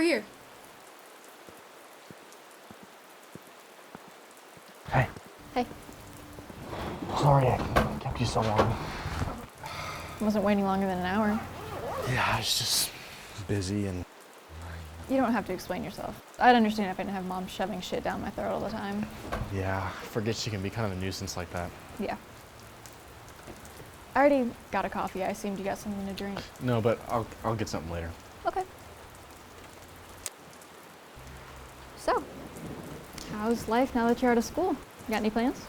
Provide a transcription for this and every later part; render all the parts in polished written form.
over here. Hey. Hey. Sorry I kept you so long. I wasn't waiting longer than an hour. Yeah, I was just busy and... You don't have to explain yourself. I'd understand if I didn't have Mom shoving shit down my throat all the time. Yeah, I forget she can be kind of a nuisance like that. Yeah. I already got a coffee. I assumed you got something to drink. No, but I'll get something later. Okay. So, how's life now that you're out of school? You got any plans?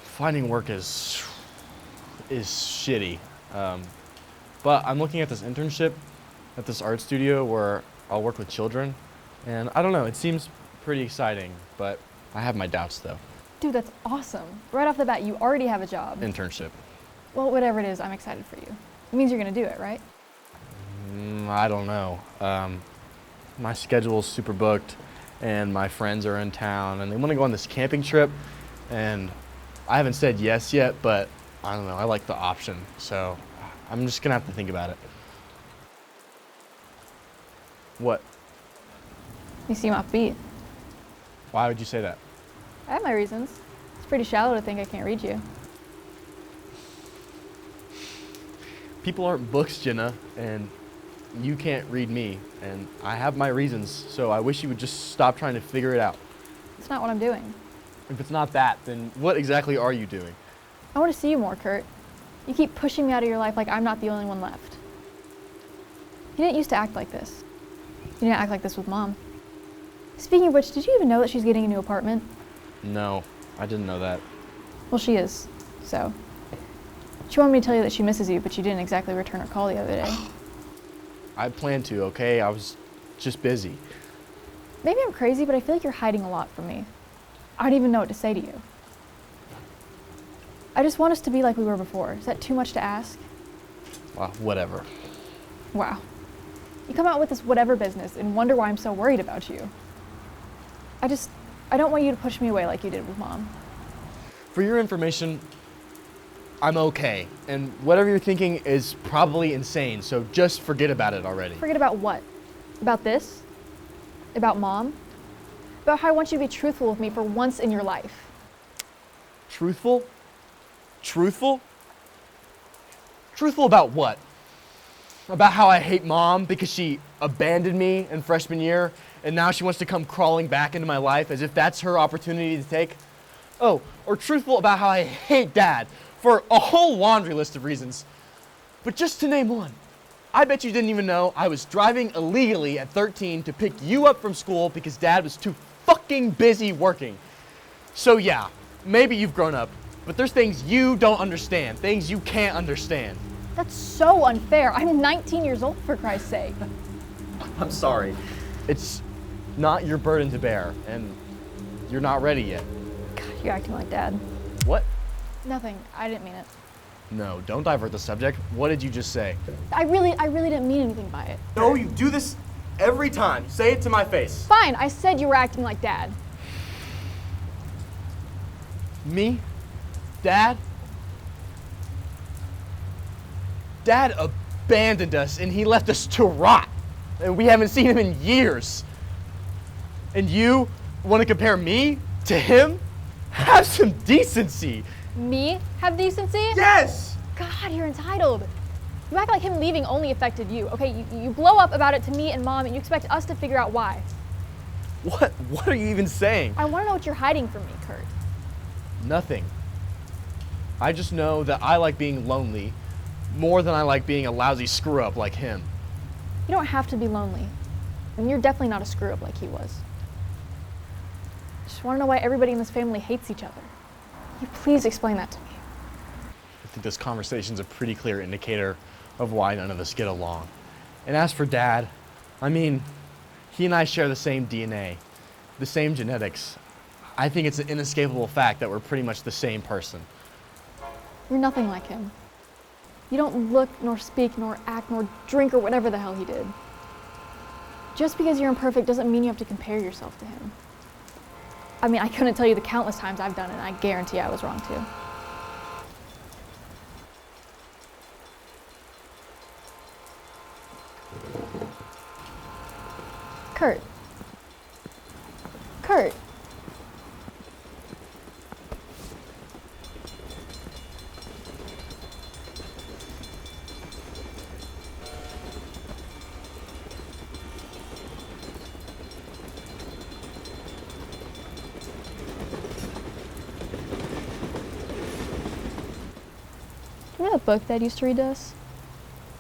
Finding work is shitty. But I'm looking at this internship at this art studio where I'll work with children. And I don't know, it seems pretty exciting, but I have my doubts though. Dude, that's awesome. Right off the bat, you already have a job. Internship. Well, whatever it is, I'm excited for you. It means you're gonna do it, right? I don't know. My schedule's super booked and my friends are in town and they want to go on this camping trip and I haven't said yes yet, but I don't know, I like the option. So I'm just gonna have to think about it. What? You seem upbeat. Why would you say that? I have my reasons. It's pretty shallow to think I can't read you. People aren't books, Jenna, and you can't read me, and I have my reasons, so I wish you would just stop trying to figure it out. It's not what I'm doing. If it's not that, then what exactly are you doing? I want to see you more, Kurt. You keep pushing me out of your life like I'm not the only one left. You didn't used to act like this. You didn't act like this with Mom. Speaking of which, did you even know that she's getting a new apartment? No, I didn't know that. Well, she is, so. She wanted me to tell you that she misses you, but she didn't exactly return her call the other day. I planned to, okay? I was just busy. Maybe I'm crazy, but I feel like you're hiding a lot from me. I don't even know what to say to you. I just want us to be like we were before. Is that too much to ask? Well, whatever. Wow. You come out with this whatever business and wonder why I'm so worried about you. I don't want you to push me away like you did with Mom. For your information, I'm okay. And whatever you're thinking is probably insane, so just forget about it already. Forget about what? About this? About Mom? About how I want you to be truthful with me for once in your life. Truthful? Truthful? Truthful about what? About how I hate Mom because she abandoned me in freshman year and now she wants to come crawling back into my life as if that's her opportunity to take? Oh, or truthful about how I hate Dad for a whole laundry list of reasons. But just to name one, I bet you didn't even know I was driving illegally at 13 to pick you up from school because Dad was too fucking busy working. So yeah, maybe you've grown up, but there's things you don't understand, things you can't understand. That's so unfair. I'm 19 years old, for Christ's sake. I'm sorry. It's not your burden to bear, and you're not ready yet. God, you're acting like Dad. What? Nothing. I didn't mean it. No, don't divert the subject. What did you just say? I really didn't mean anything by it. No, you do this every time. Say it to my face. Fine, I said you were acting like Dad. Me? Dad? Dad abandoned us and he left us to rot. And we haven't seen him in years. And you want to compare me to him? Have some decency. Me have decency? Yes! God, you're entitled. You act like him leaving only affected you. Okay, you blow up about it to me and Mom and you expect us to figure out why. What are you even saying? I want to know what you're hiding from me, Kurt. Nothing. I just know that I like being lonely more than I like being a lousy screw-up like him. You don't have to be lonely. And you're definitely not a screw-up like he was. I just want to know why everybody in this family hates each other. Can you please explain that to me? I think this conversation's a pretty clear indicator of why none of us get along. And as for Dad, I mean, he and I share the same DNA, the same genetics. I think it's an inescapable fact that we're pretty much the same person. You're nothing like him. You don't look, nor speak, nor act, nor drink, or whatever the hell he did. Just because you're imperfect doesn't mean you have to compare yourself to him. I mean, I couldn't tell you the countless times I've done it, and I guarantee I was wrong too. Kurt. Kurt. You know that book Dad used to read to us?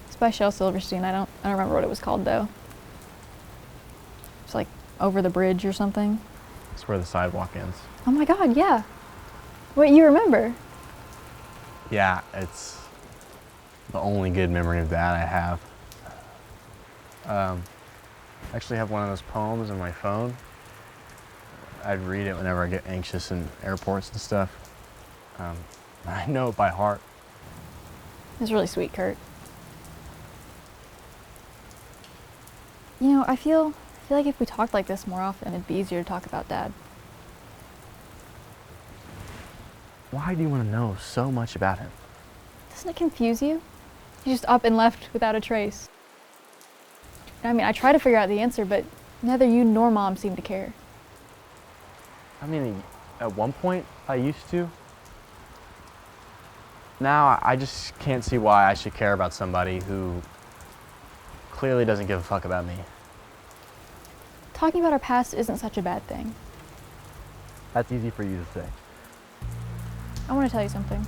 It's by Shel Silverstein. I don't remember what it was called though. It's like Over the Bridge or something. It's where the sidewalk ends. Oh my God, yeah. Wait, you remember? Yeah, it's the only good memory of that I have. I actually have one of those poems in my phone. I'd read it whenever I get anxious in airports and stuff. I know it by heart. It's really sweet, Kurt. You know, I feel like if we talked like this more often, it'd be easier to talk about Dad. Why do you want to know so much about him? Doesn't it confuse you? He's just up and left without a trace. I mean, I try to figure out the answer, but neither you nor Mom seem to care. I mean, at one point I used to. Now I just can't see why I should care about somebody who clearly doesn't give a fuck about me. Talking about our past isn't such a bad thing. That's easy for you to say. I want to tell you something.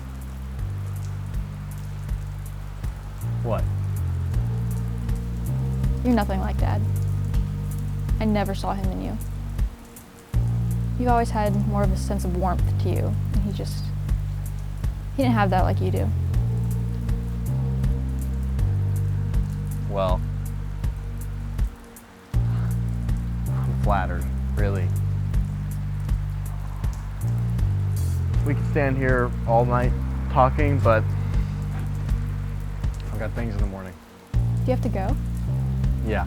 What? You're nothing like Dad. I never saw him in you. You've always had more of a sense of warmth to you, and he didn't have that like you do. Well, I'm flattered, really. We could stand here all night talking, but I've got things in the morning. Do you have to go? Yeah,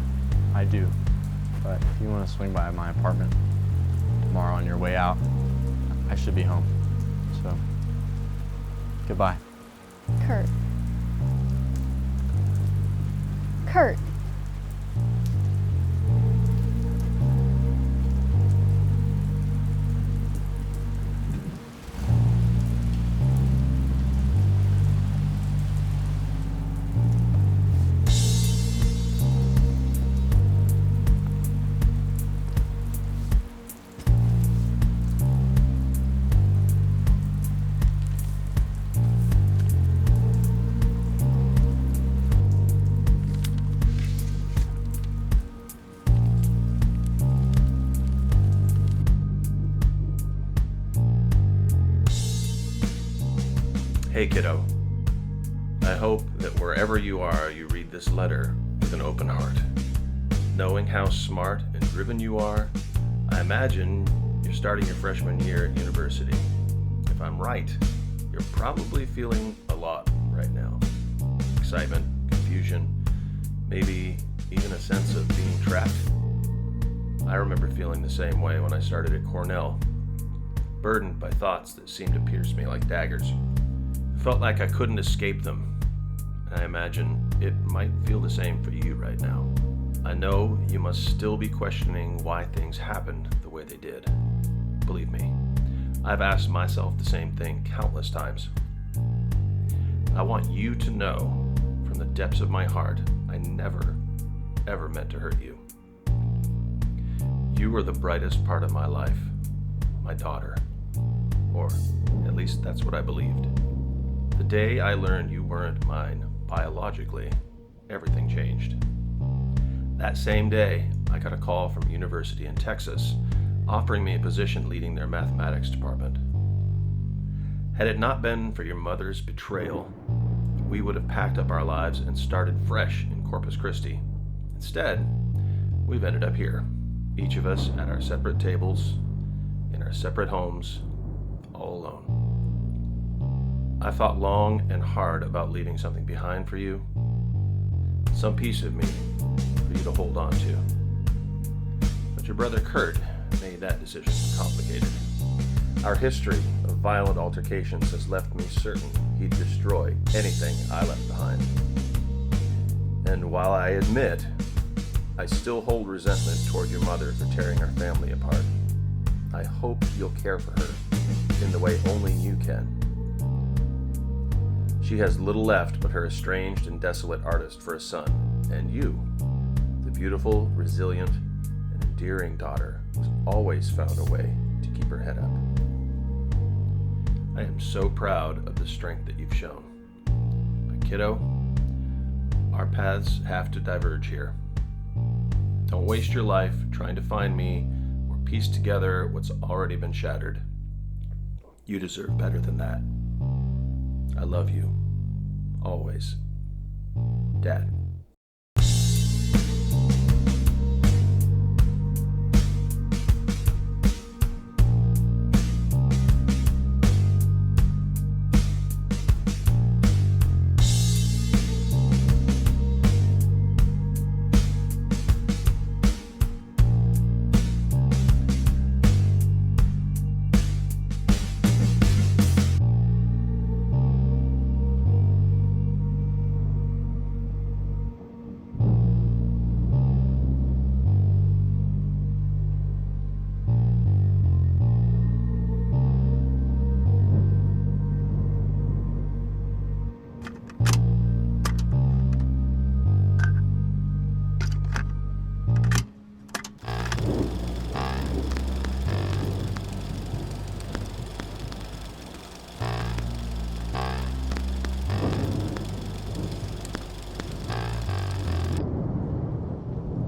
I do. But if you want to swing by my apartment tomorrow on your way out, I should be home. So, goodbye. Kurt. Kurt. Hey kiddo, I hope that wherever you are, you read this letter with an open heart. Knowing how smart and driven you are, I imagine you're starting your freshman year at university. If I'm right, you're probably feeling a lot right now. Excitement, confusion, maybe even a sense of being trapped. I remember feeling the same way when I started at Cornell, burdened by thoughts that seemed to pierce me like daggers. Felt like I couldn't escape them. And I imagine it might feel the same for you right now. I know you must still be questioning why things happened the way they did. Believe me, I've asked myself the same thing countless times. I want you to know from the depths of my heart, I never, ever meant to hurt you. You were the brightest part of my life, my daughter. Or at least that's what I believed. The day I learned you weren't mine biologically, everything changed. That same day, I got a call from a university in Texas offering me a position leading their mathematics department. Had it not been for your mother's betrayal, we would have packed up our lives and started fresh in Corpus Christi. Instead, we've ended up here, each of us at our separate tables, in our separate homes, all alone. I thought long and hard about leaving something behind for you, some piece of me for you to hold on to. But your brother Kurt made that decision complicated. Our history of violent altercations has left me certain he'd destroy anything I left behind. And while I admit I still hold resentment toward your mother for tearing our family apart. I hope you'll care for her in the way only you can. She has little left but her estranged and desolate artist for a son, and you, the beautiful, resilient, and endearing daughter who's always found a way to keep her head up. I am so proud of the strength that you've shown. But kiddo, our paths have to diverge here. Don't waste your life trying to find me or piece together what's already been shattered. You deserve better than that. I love you. Always. Dad.